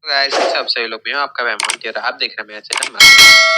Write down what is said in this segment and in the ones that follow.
Guys सब सही लोग में हो, आपका मैं मोंटी और आप देख रहे हैं मेरा चैनल मार्केट।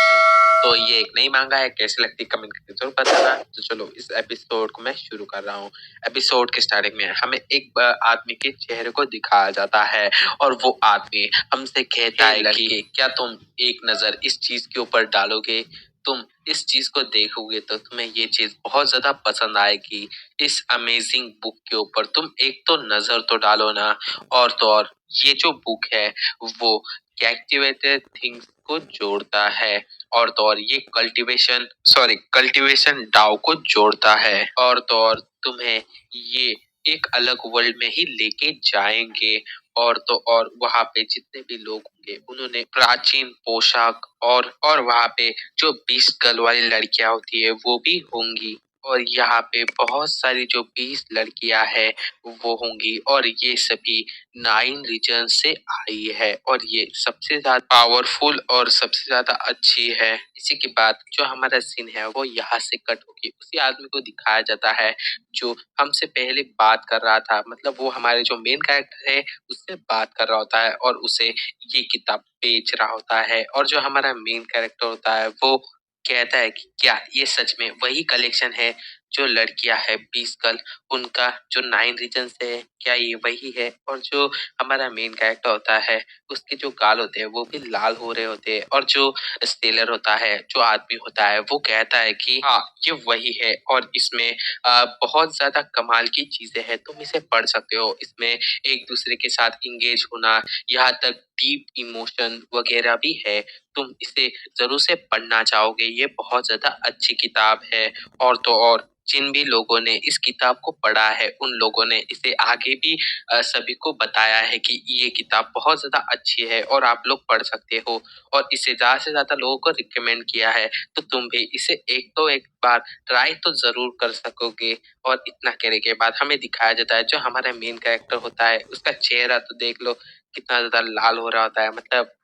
तो ये एक नई मांगा है, कैसी लगती है कमेंट करके जरूर बताना। तो चलो इस एपिसोड को मैं शुरू कर रहा हूँ। एपिसोड के स्टार्टिंग में हमें एक आदमी के चेहरे को दिखाया जाता है और वो आदमी हमसे कहता है कि क्या तुम एक नजर इस चीज के ऊपर डालोगे, तुम इस चीज को देखोगे तो तुम्हें ये चीज बहुत ज्यादा पसंद आएगी। इस अमेजिंग बुक के ऊपर तुम एक तो नजर तो डालो ना। और तो और ये जो बुक है वो कैक्टिवेटेड थिंग्स को जोड़ता है। और तो और ये कल्टीवेशन डाउ को जोड़ता है। और तो और तुम्हें ये एक अलग वर्ल्ड में ही लेके जाएंगे। और तो और वहां पे जितने भी लोग होंगे उन्होंने प्राचीन पोशाक और वहां पे जो 20 गर्ल वाली लड़कियां होती है वो भी होंगी। और यहाँ पे बहुत सारी जो 20 लड़कियां है वो होंगी और ये सभी 9 रीजन से आई है और ये सबसे ज्यादा पावरफुल और सबसे ज्यादा अच्छी है। इसी के बाद जो हमारा सीन है वो यहाँ से कट होगी उसी आदमी को दिखाया जाता है जो हमसे पहले बात कर रहा था। मतलब वो हमारे जो मेन कैरेक्टर है उससे बात कर रहा होता है और उसे ये किताब बेच रहा होता है। और जो हमारा मेन कैरेक्टर होता है वो कहता है कि क्या ये सच में वही कलेक्शन है जो लड़कियां है 20 गर्ल उनका जो 9 रीजन से है, क्या ये वही है। और जो हमारा मेन कैरेक्टर होता है उसके जो गाल होते हैं वो भी लाल हो रहे होते हैं। और जो सेलर होता है जो आदमी होता है वो कहता है कि हाँ ये वही है और इसमें बहुत ज्यादा कमाल की चीजें हैं, तुम इसे पढ़ सकते हो। इसमें एक दूसरे के साथ इंगेज होना, यहाँ तक डीप इमोशन वगैरह भी है। तुम इसे जरूर से पढ़ना चाहोगे, ये बहुत ज्यादा अच्छी किताब है। और तो और जिन भी लोगों ने इस किताब को पढ़ा है उन लोगों ने इसे आगे भी सभी को बताया है कि ये किताब बहुत ज्यादा अच्छी है और आप लोग पढ़ सकते हो। और इसे ज्यादा से ज्यादा लोगों को रिकमेंड किया है, तो तुम भी इसे एक बार ट्राई तो जरूर कर सकोगे। और इतना कहने के बाद हमें दिखाया जाता है जो हमारा मेन कैरेक्टर होता है उसका चेहरा तो देख लो कितना ज्यादा लाल हो रहा होता है। मतलब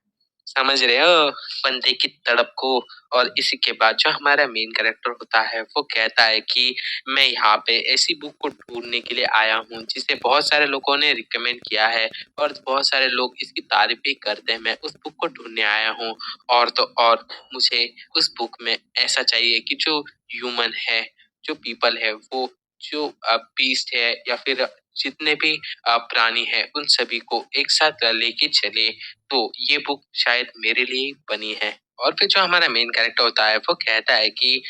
समझ रहे हो बंदे की तड़प को। और इसी के बाद जो हमारा मेन कैरेक्टर होता है वो कहता है कि मैं यहाँ पे ऐसी बुक को ढूंढने के लिए आया हूँ जिसे बहुत सारे लोगों ने रिकमेंड किया है और बहुत सारे लोग इसकी तारीफ भी करते हैं। मैं उस बुक को ढूंढने आया हूँ। और तो और मुझे उस बुक में ऐसा चाहिए कि जो ह्यूमन है, जो पीपल है, वो जो बीस्ट है या फिर जितने भी प्राणी है उन सभी को एक साथ लेके चले। तो ये बुक शायद मेरे लिए ही बनी है। और फिर जो हमारा मेन कैरेक्टर होता है वो कहता है कि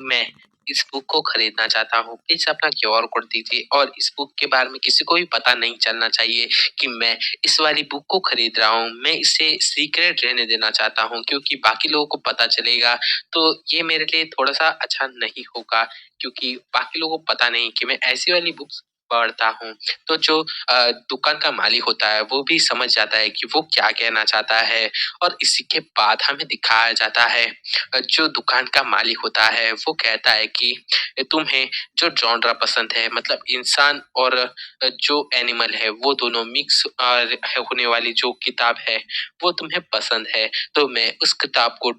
मैं इस बुक को खरीदना चाहता हूँ, प्लीज अपना क्यूआर कोड दीजिए। और इस बुक के बारे में किसी को भी पता नहीं चलना चाहिए कि मैं इस वाली बुक को खरीद रहा हूँ। मैं इसे सीक्रेट रहने देना चाहता हूँ क्योंकि बाकी लोगों को पता चलेगा तो ये मेरे लिए थोड़ा सा अच्छा नहीं होगा, क्योंकि बाकी लोगों को पता नहीं कि मैं ऐसी वाली बुक्स पढ़ता हूँ। तो जो दुकान का मालिक होता है वो भी समझ जाता है कि वो क्या कहना चाहता है। और इसी के बाद हमें दिखाया जाता है जो दुकान का मालिक होता है वो कहता है कि तुम्हें जो जॉनरा पसंद है, मतलब इंसान और जो एनिमल है वो दोनों मिक्स होने वाली जो किताब है वो तुम्हें पसंद है, तो मैं उस किताब को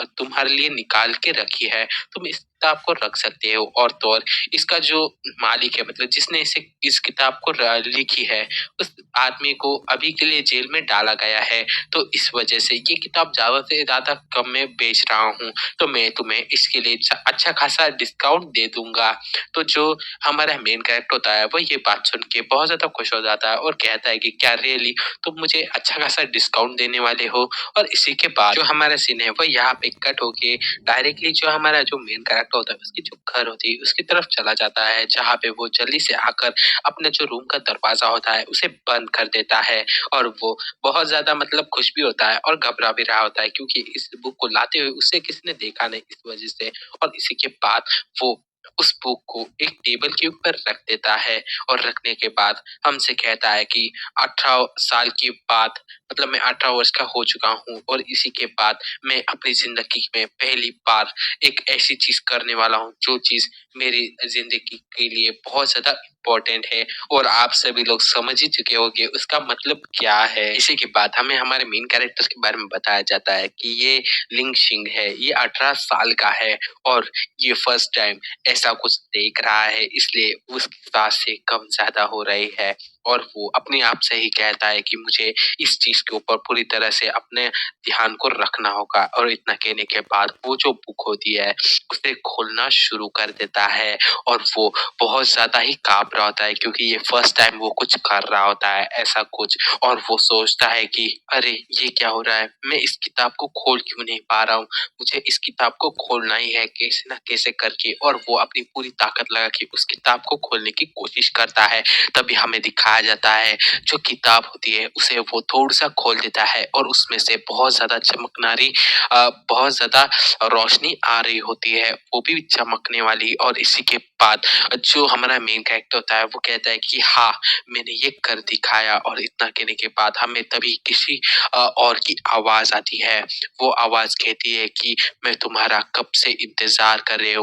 तुम्हारे लिए निकाल के रखी है, तुम इस किताब को रख सकते हो। और तो और इसका जो मालिक है, मतलब जिसने इस किताब को लिखी है, उस आदमी को अभी के लिए जेल में डाला गया है। तो इस वजह से ये किताब ज्यादा से ज्यादा कम में बेच रहा हूँ, तो मैं तुम्हें इसके लिए अच्छा खासा डिस्काउंट दे दूंगा। तो जो हमारा मेन कैरेक्टर होता है वो ये बात सुन के बहुत ज्यादा खुश हो जाता है और कहता है कि क्या रियली तुम मुझे अच्छा खासा डिस्काउंट देने वाले हो। और इसी के बाद जो हमारा सीन है वो यहाँ पे कट होके डायरेक्टली जो हमारा जो मेन कैरेक्टर होता है उसकी जो घर होती है उसकी तरफ चला जाता है, जहाँ पे वो जल्दी से आकर अपने जो रूम का दरवाजा होता है उसे बंद कर देता है। और वो बहुत ज्यादा मतलब खुश भी होता है और घबरा भी रहा होता है क्योंकि इस बुक को लाते हुए उसे किसी ने देखा नहीं, इस वजह से। और इसी के बाद वो उस बुक को एक टेबल के ऊपर रख देता है और रखने के बाद हमसे कहता है कि 18 साल के बाद, मतलब मैं 18 वर्ष का हो चुका हूँ और इसी के बाद मैं अपनी जिंदगी में पहली बार एक ऐसी चीज करने वाला हूँ जो चीज मेरी जिंदगी के लिए बहुत ज्यादा इम्पोर्टेंट है। और आप सभी लोग समझ ही चुके होंगे उसका मतलब क्या है। इसी के बाद हमें हमारे मेन कैरेक्टर के बारे में बताया जाता है कि ये लिंग सिंह है, ये 18 साल का है और ये फर्स्ट टाइम ऐसा कुछ देख रहा है, इसलिए उसकी सांसें कम ज्यादा हो रही है। और वो अपने आप से ही कहता है कि मुझे इस चीज के ऊपर पूरी तरह से अपने ध्यान को रखना होगा और इतना कहने के बाद वो जो बुक होती है उसे खोलना शुरू कर देता है और वो बहुत ज्यादा ही कांप रहा होता है क्योंकि ये फर्स्ट टाइम वो कुछ कर रहा होता है ऐसा कुछ और वो सोचता है कि अरे ये क्या हो रहा है, मैं इस किताब को खोल क्यों नहीं पा रहा हूँ, मुझे इस किताब को खोलना ही है कैसे ना कैसे करके और वो अपनी पूरी ताकत लगा के उस किताब को खोलने की कोशिश करता है। तभी हमें दिखाया जाता है जो किताब होती है उसे वो थोड़ा सा खोल देता है और उसमें से बहुत ज्यादा चमकनारी बहुत ज्यादा रोशनी आ रही होती है, वो भी चमकने वाली। और इसी के बाद जो हमारा मेन कैरेक्टर होता है वो कहता है कि हाँ मैंने ये कर दिखाया और इतना कहने के बाद हमें तभी किसी और की आवाज आती है। वो आवाज कहती है कि मैं तुम्हारा कब से इंतजार कर रही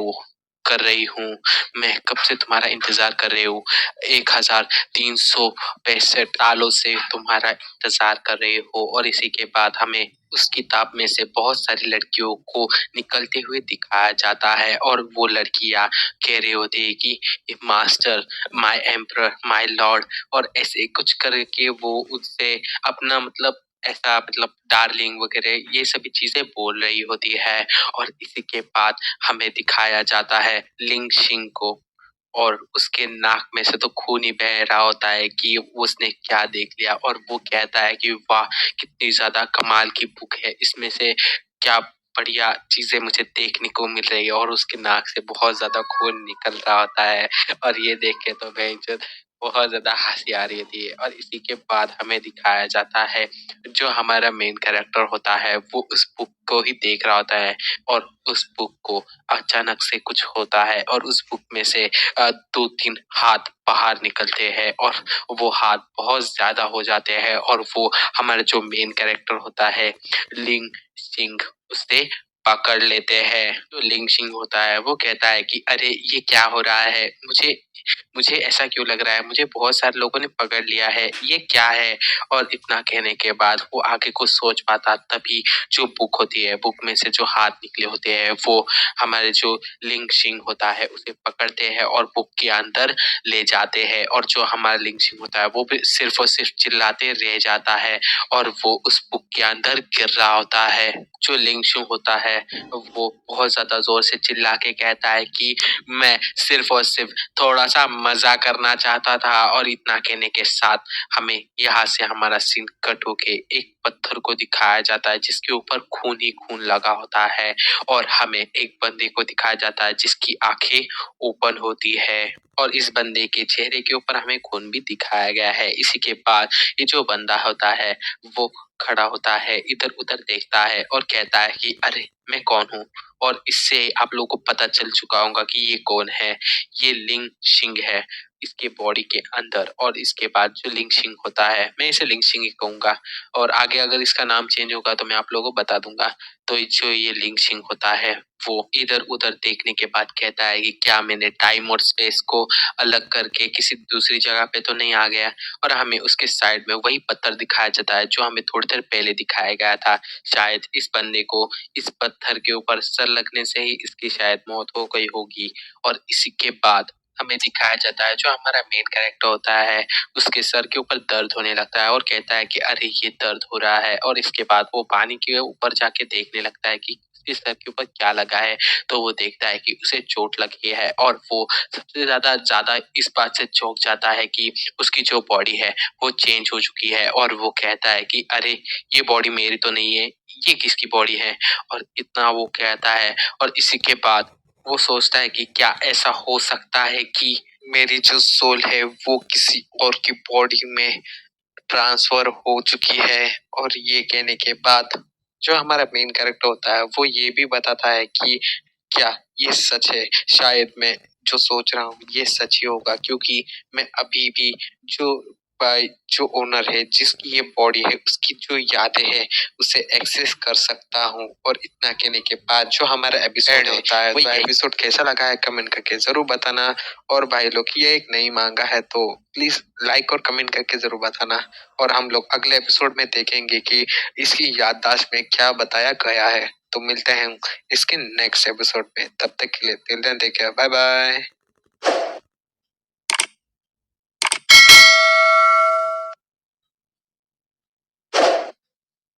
हूँ, मैं कब से तुम्हारा इंतजार कर रही हूँ, 1365 सालों से तुम्हारा इंतजार कर रहे हो। और इसी के बाद हमें उस किताब में से बहुत सारी लड़कियों को निकलते हुए दिखाया जाता है और वो लड़कियां कह रही होती है कि master, my emperor, my Lord और ऐसे कुछ करके वो उससे अपना मतलब ऐसा मतलब डार्लिंग वगैरह ये सभी चीजें बोल रही होती है। और इसी के बाद हमें दिखाया जाता है लिंग शिंग को और उसके नाक में से तो खून ही बह रहा होता है कि उसने क्या देख लिया और वो कहता है कि वाह कितनी ज्यादा कमाल की बुक है, इसमें से क्या बढ़िया चीजें मुझे देखने को मिल रही है और उसके नाक से बहुत ज्यादा खून निकल रहा होता है। और ये देख के तो बेइज्जत बहुत ज्यादा हंसी आ रही थी। और इसी के बाद हमें दिखाया जाता है जो हमारा मेन कैरेक्टर होता है वो उस बुक को ही देख रहा होता है और उस बुक को अचानक से कुछ होता है और उस बुक में से 2-3 हाथ बाहर निकलते हैं और वो हाथ बहुत ज्यादा हो जाते हैं और वो हमारा जो मेन कैरेक्टर होता है लिंग सिंह उसे पकड़ लेते हैं। जो लिंग सिंह होता है वो कहता है कि अरे ये क्या हो रहा है, मुझे मुझे ऐसा क्यों लग रहा है, मुझे बहुत सारे लोगों ने पकड़ लिया है, ये क्या है। और इतना कहने के बाद वो आगे कुछ सोच पाता तभी जो बुक होती है बुक में से जो हाथ निकले होते हैं वो हमारे जो लिंग सिंह होता है उसे पकड़ते हैं और बुक के अंदर ले जाते हैं। और जो हमारा लिंग सिंह होता है वो भी सिर्फ और सिर्फ चिल्लाते रह जाता है और वो उस बुक के अंदर गिर रहा होता है। जो लिंग सिंह होता है वो बहुत ज्यादा जोर से चिल्ला के कहता है कि मैं सिर्फ और सिर्फ थोड़ा सा मजा करना चाहता था। और इतना कहने के साथ हमें यहाँ से हमारा सीन कट होके एक पत्थर को दिखाया जाता है जिसके ऊपर खून ही खून लगा होता है और हमें एक बंदे को दिखाया जाता है जिसकी आंखें ओपन होती है और इस बंदे के चेहरे के ऊपर हमें खून भी दिखाया गया है। इसी के बाद ये जो बंदा होता है वो खड़ा होता है, इधर उधर देखता है और कहता है कि अरे मैं कौन हूँ। और इससे आप लोगों को पता चल चुका होगा कि ये कौन है, ये लिंग शिंग है इसके बॉडी के अंदर। और इसके बाद जो लिंग शिंग होता है मैं इसे लिंग शिंग ही कहूंगा और आगे अगर इसका नाम चेंज होगा तो मैं आप लोगों को बता दूंगा। तो जो ये लिंग शिंग होता है वो इधर उधर देखने के बाद कहता है कि क्या मैंने टाइम और स्पेस को अलग करके किसी दूसरी जगह पे तो नहीं आ गया। और हमें उसके साइड में वही पत्थर दिखाया जाता है जो हमें थोड़ी देर पहले दिखाया गया था। शायद इस बंदे को इस पत्थर के ऊपर सर लगने से ही इसकी शायद मौत हो गई होगी। और इसी के बाद हमें दिखाया जाता है जो हमारा मेन कैरेक्टर होता है उसके सर के ऊपर दर्द होने लगता है और कहता है कि अरे ये दर्द हो रहा है। और इसके बाद वो पानी के ऊपर जाके देखने लगता है कि इस सर के ऊपर क्या लगा है। तो वो देखता है कि उसे चोट लगी है और वो सबसे ज्यादा ज्यादा इस बात से चौंक जाता है कि उसकी जो बॉडी है वो चेंज हो चुकी है। और वो कहता है कि अरे ये बॉडी मेरी तो नहीं है, ये किसकी बॉडी है। और इतना वो कहता है और इसी के बाद वो सोचता है कि क्या ऐसा हो सकता है कि मेरी जो सोल है वो किसी और की बॉडी में ट्रांसफर हो चुकी है। और ये कहने के बाद जो हमारा मेन कैरेक्टर होता है वो ये भी बताता है कि क्या ये सच है, शायद मैं जो सोच रहा हूँ ये सच ही होगा क्योंकि मैं अभी भी जो जो ओनर है जिसकी ये बॉडी है उसकी जो यादें हैं उसे एक्सेस कर सकता हूँ। और इतना कहने के बाद जो हमारा एपिसोड होता है वो एपिसोड कैसा लगा है कमेंट करके जरूर बताना। और भाई लोग ये एक नई मांगा है तो प्लीज लाइक और कमेंट करके जरूर बताना। और हम लोग अगले एपिसोड में देखेंगे कि इसकी याददाश्त में क्या बताया गया है। तो मिलते हैं इसके नेक्स्ट एपिसोड में, तब तक के लिए till then take care, bye bye.